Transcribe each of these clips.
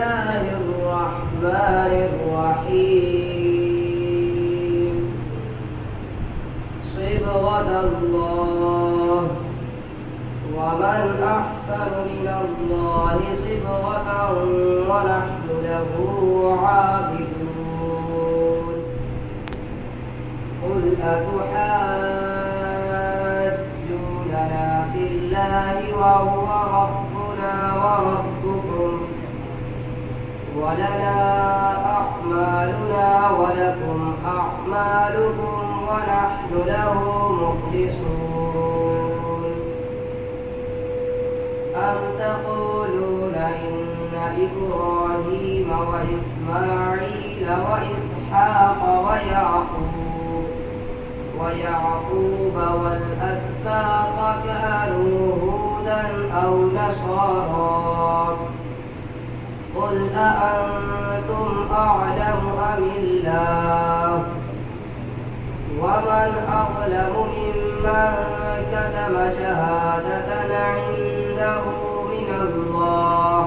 الله الرحمن الرحيم صبغة الله ومن أحسن من الله صبغة ونحن له عابدون قل أتحاجوننا في الله وهو ربنا وربكم ولنا أعمالنا ولكم أعمالكم ونحن له مخلصون أم تقولون إن إبراهيم وإسماعيل وإسحاق ويعقوب والأسباط كانوا هودا أو نصارى قل أأنتم أعلم أم الله ومن أظلم ممن كتم شهادة عنده من الله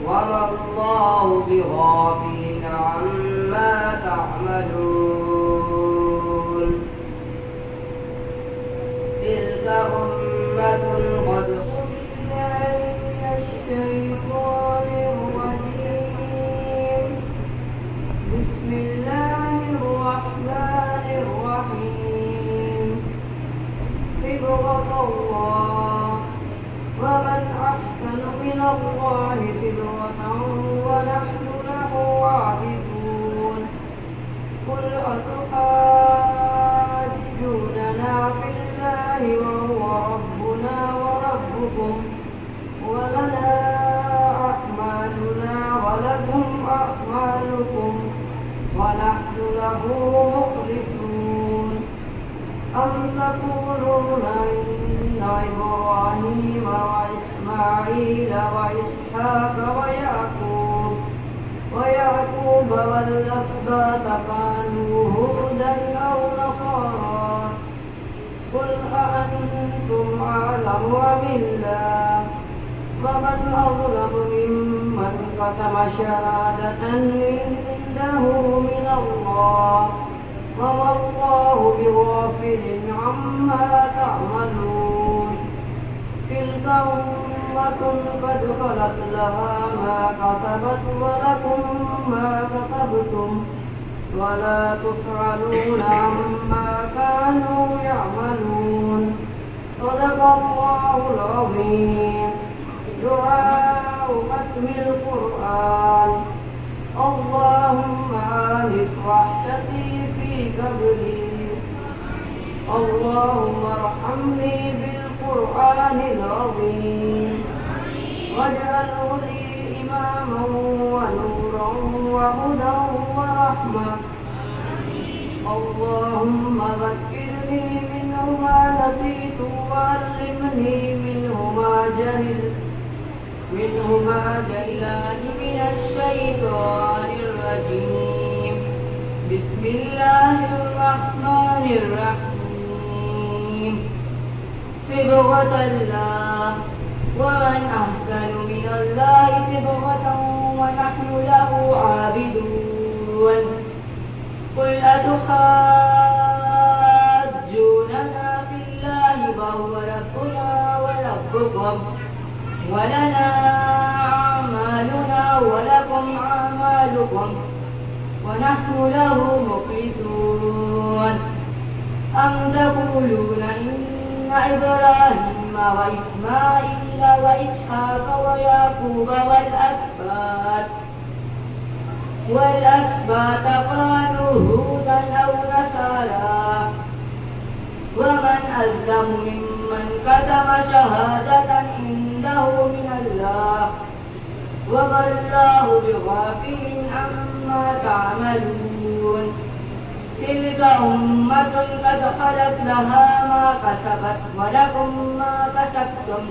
وما الله بغافل عما تعملون تلك أمة قد بسم الله الرحمن الرحيم صبغة الله ومن أحسن من الله صبغة ونحن له عابدون قل أتحاجوننا في الله وهو ربنا وربكم ولنا أعمالنا ولكم أعمالكم ونحن له مخلصون أم تقولون إن إبراهيم وإسماعيل وإسحاق ويعقوب والأسباط كانوا هودا أو نصارى قل أأنتم أعلم أم الله ومن أظلم ممن كتم شهادة عنده من الله وما الله بغافل عما تعملون تلك أمة قد خلت لها ما كسبت ولكم ما كسبتم ولا تسألون عما كانوا يعملون صدق الله العظيم دعاء ختم القرآن اللهم آنس وحشتي في قبري اللهم ارحمني بالقرآن العظيم واجعله لي إماما ونورا وهدى ورحمة اللهم ذكرني منه ما نسيت وعلمني منه ما جهلت من الشيطان الرجيم بسم الله الرحمن الرحيم صبغة الله ومن أحسن من الله صبغة ونحن له عابدون قل أتحاجوننا في الله وهو ربنا وربكم ولنا أعمالنا ولكم أعمالكم ونحن له مخلصون أم تقولون إن إبراهيم وإسماعيل وإسحاق ويعقوب والأسباط كانوا هودا أو نصارى ومن أظلم ممن كتم شهادة عنده من الله وما الله بغافل عما تعملون تلك أمة قد خلت لها ما كسبت ولكم ما كسبتم